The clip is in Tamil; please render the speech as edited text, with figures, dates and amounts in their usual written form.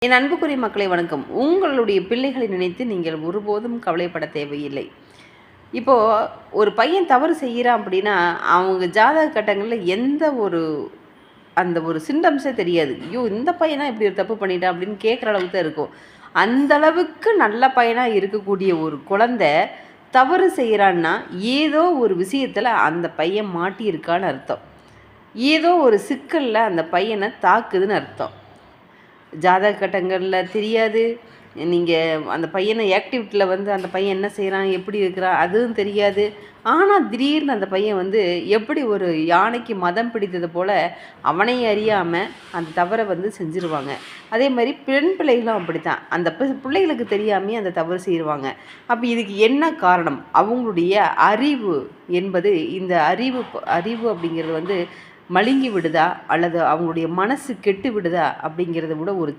என் அன்புக்குரிய மக்களை வணக்கம். உங்களுடைய பிள்ளைகளை நினைத்து நீங்கள் ஒருபோதும் கவலைப்பட தேவையில்லை. இப்போது ஒரு பையன் தவறு செய்கிறான் அப்படின்னா, அவங்க ஜாதக கட்டங்களில் எந்த ஒரு அந்த ஒரு சிம்டம்ஸே தெரியாது. ஐயோ! இந்த பையனா இப்படி ஒரு தப்பு பண்ணிட்டான் அப்படின்னு கேட்குற அளவுக்கு தான் இருக்கும். அந்த அளவுக்கு நல்ல பையனாக இருக்கக்கூடிய ஒரு குழந்தை தவறு செய்கிறான்னா, ஏதோ ஒரு விஷயத்தில் அந்த பையன் மாட்டியிருக்கான்னு அர்த்தம். ஏதோ ஒரு சிக்கலில் அந்த பையனை தாக்குதுன்னு அர்த்தம். ஜாதக கட்டங்களில் தெரியாது. நீங்கள் அந்த பையனை ஆக்டிவிட்டியில் அந்த பையன் என்ன செய்கிறான், எப்படி இருக்கிறான் அதுவும் தெரியாது. ஆனால் திடீர்னு அந்த பையன் எப்படி ஒரு யானைக்கு மதம் பிடித்தது போல் அவனையே அறியாமல் அந்த தவறை செஞ்சுருவாங்க. அதே மாதிரி பெண் பிள்ளைகளும் அப்படித்தான். அந்த பிள்ளைகளுக்கு தெரியாமே அந்த தவறு செய்வாங்க. அப்போ இதுக்கு என்ன காரணம்? அவங்களுடைய அறிவு என்பது இந்த அறிவு அப்படிங்கிறது மழுங்கி விடுதா அல்லது அவங்களுடைய மனசு கெட்டு விடுதா அப்படிங்கிறத விட ஒரு